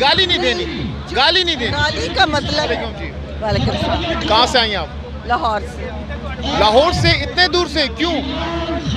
गाली नहीं देनी, गाली नहीं देनी। गाली का मतलब जी, वालेकुम सलाम। कहाँ से आई आप? लाहौर से। लाहौर से? इतने दूर से क्यों?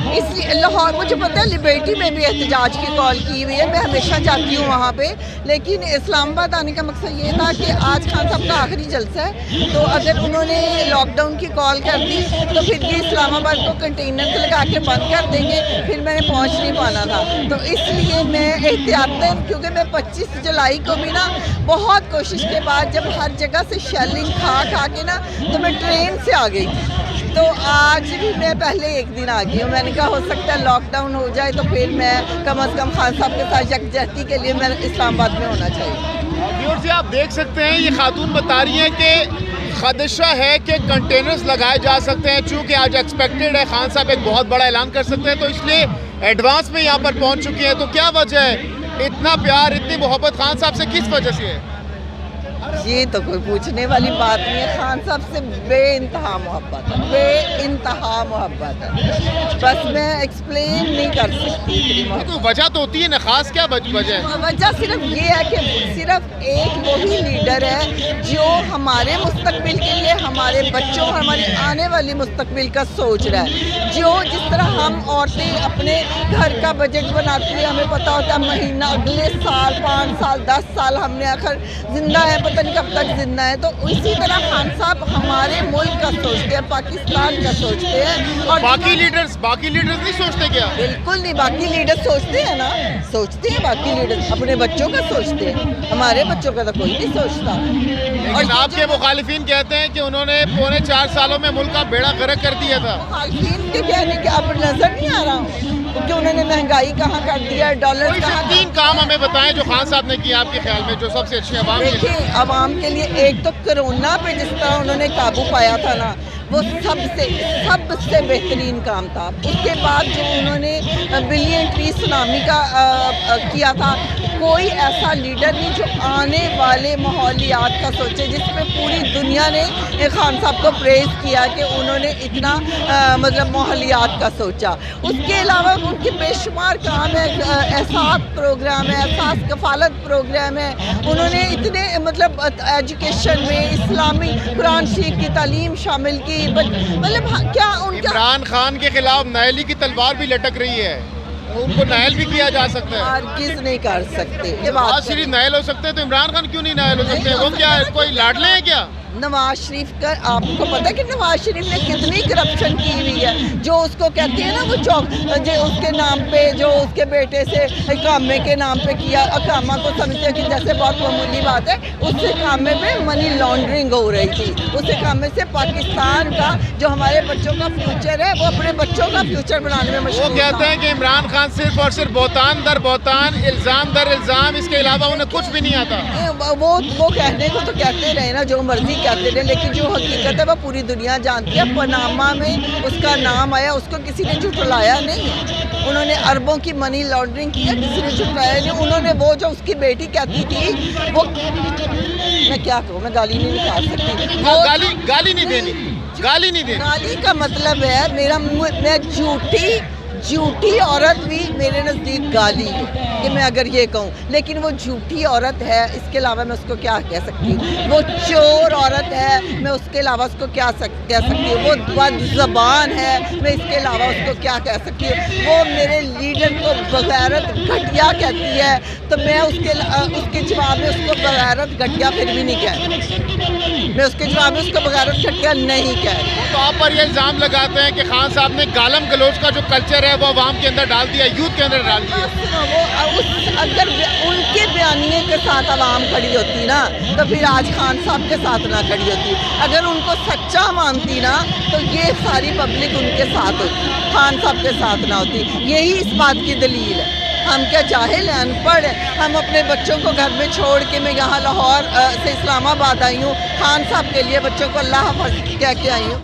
इसलिए लाहौर, मुझे पता है लिबर्टी में भी एहतजाज की कॉल की हुई है, मैं हमेशा जाती हूँ वहाँ पे, लेकिन इस्लामाबाद आने का मकसद ये था कि आज खान साहब का आखिरी जलसा है, तो अगर उन्होंने लॉकडाउन की कॉल कर दी तो फिर ये इस्लामाबाद को कंटेनर से लगा के बंद कर देंगे, फिर मैंने पहुँच नहीं पाना था। तो इसलिए मैं एहतियातन, क्योंकि मैं 25 जुलाई को भी ना बहुत कोशिश के बाद जब हर जगह से शेलिंग खा के ना, तो मैं ट्रेन से आ गई थी, तो आज भी मैं पहले एक दिन आ गई हूँ। मैंने कहा हो सकता है लॉकडाउन हो जाए तो फिर मैं कम अज़ कम खान साहब के साथ यकजहती के लिए मैं इस्लामाबाद में होना चाहिए। व्यूअर्स जी, आप देख सकते हैं ये खातून बता रही हैं कि खदशा है कि कंटेनर्स लगाए जा सकते हैं, चूँकि आज एक्सपेक्टेड है खान साहब एक बहुत बड़ा ऐलान कर सकते हैं, तो इसलिए एडवांस में यहाँ पर पहुँच चुकी हैं। तो क्या वजह है इतना प्यार, इतनी मोहब्बत खान साहब से किस वजह से है? ये तो कोई पूछने वाली बात नहीं है, खान साहब से बेइंतहा मोहब्बत है, बेइंतहा मोहब्बत है, बस मैं एक्सप्लेन नहीं कर सकती इतनी मोहब्बत। कोई वजह तो होती है ना, खास क्या वजह है? वजह सिर्फ ये है कि सिर्फ एक वही लीडर है जो हमारे मुस्तकबिल के लिए, हमारे बच्चों और हमारी आने वाली मुस्तकबिल का सोच रहा है। जो जिस तरह हम औरतें अपने घर का बजट बनाती हैं, हमें पता होता है महीना, अगले साल 5 साल 10 साल हमने आखिर जिंदा है, पता नहीं कब तक जिंदा है, तो इसी तरह खान साहब हमारे मुल्क का सोचते हैं, पाकिस्तान का सोचते हैं। और बाकी लीडर्स नहीं सोचते क्या? बिल्कुल नहीं, बाकी लीडर सोचते हैं ना, सोचते हैं बाकी लीडर, अपने बच्चों का सोचते हैं, हमारे बच्चों का तो कोई नहीं सोचता। और आपके मुखालिफिन कहते हैं कि उन्होंने पौने 4 सालों में मुल्क का बेड़ा गर्क कर दिया था। मुखालिफिन के कहने के अब नजर नहीं आ रहा क्योंकि उन्होंने महंगाई कहाँ कर दिया, डॉलर कहाँ। 3 काम हमें बताएं जो खान साहब ने किया आपके ख्याल में, जो सबसे अच्छे अवाम के लिए। देखिए, अवाम के लिए एक तो कोरोना पे जिस तरह उन्होंने काबू पाया था ना, वो सबसे बेहतरीन काम था। उसके बाद जो उन्होंने बिलियन ट्री सुनामी का किया था, कोई ऐसा लीडर नहीं जो आने वाले माहौलियात का सोचे, जिसमें पूरी दुनिया ने खान साहब को प्रेज़ किया कि उन्होंने इतना मतलब माहौलियात का सोचा। उसके अलावा उनके बेशुमार काम है, एहसास प्रोग्राम है, एहसास कफालत प्रोग्राम है, उन्होंने इतने मतलब एजुकेशन में इस्लामी कुरान शरीफ की तालीम शामिल की, मतलब क्या उनका। इमरान खान के खिलाफ नायली की तलवार भी लटक रही है, उनको नायल भी किया जा सकता है। हरगिज़ नहीं कर सकते ये नवाज बात। शरीफ नायल हो सकते हैं तो इमरान खान क्यों नहीं नायल हो सकते हैं? वो क्या है, कोई लाडले हैं क्या? नवाज शरीफ का आपको पता है कि नवाज शरीफ ने कितनी करप्शन की हुई है, जो उसको कहते हैं ना वो जो उसके नाम पे, जो उसके बेटे से इकामे के नाम पे किया, इकामा को समझते हैं कि जैसे बहुत मामूली बात है, उस इकामे पे मनी लॉन्ड्रिंग हो रही थी। उस इकामे से पाकिस्तान का जो हमारे बच्चों का फ्यूचर है, वो अपने बच्चों का फ्यूचर बनाने में मशहूर। वो कहते हैं कि इमरान खान सिर्फ और सिर्फ बहतान दर बहतान, इल्ज़ाम दर इल्ज़ाम, इसके अलावा उन्हें कुछ भी नहीं आता। वो कहने को तो कहते रहे ना, जो मर्जी कहते रहे, लेकिन जो हकीकत है वो पूरी दुनिया जानती है। पनामा में उसका नाम आया, उसको किसी ने झुठलाया नहीं है। उन्होंने अरबों की मनी लॉन्ड्रिंग किया, किसी ने झुठलाया नहीं। उन्होंने वो जो उसकी बेटी कहती थी, वो मैं क्या कहूँ, मैं गाली नहीं निकाल सकती। वो गाली नहीं देनी, गाली नहीं देनी। गाली का मतलब है मैं झूठी औरत भी मेरे नज़दीक गाली है कि मैं अगर ये कहूँ, लेकिन वो झूठी औरत है, इसके अलावा मैं उसको क्या कह सकती हूँ? वो चोर औरत है, मैं उसके अलावा उसको क्या कह सकती हूँ? वो बदज़बान है, मैं इसके अलावा उसको क्या कह सकती हूँ? वो मेरे लीडर को बगैरत घटिया कहती है, तो मैं उसके जवाब में उसको बगैरत घटिया फिर भी नहीं कहती। मैं उसके जवाब में उसको बगैरत घटिया नहीं कहती। तो आप पर ये इल्ज़ाम लगाते हैं कि खान साहब ने गालम गलोच का जो कल्चर है वो अवाम के अंदर डाल दिया, यूथ के अंदर डाल दिया। अगर उनके बयानिए के साथ आवाम खड़ी होती ना, तो फिर आज खान साहब के साथ ना खड़ी होती। अगर उनको सच्चा मानती ना, तो ये सारी पब्लिक उनके साथ होती, खान साहब के साथ ना होती। यही इस बात की दलील है। हम क्या जाहिल हैं, अनपढ़ हैं? हम अपने बच्चों को घर में छोड़ के मैं यहाँ लाहौर से इस्लामाबाद आई हूँ, खान साहब के लिए बच्चों को अल्लाह हाफ़िज़ कह के आई हूँ।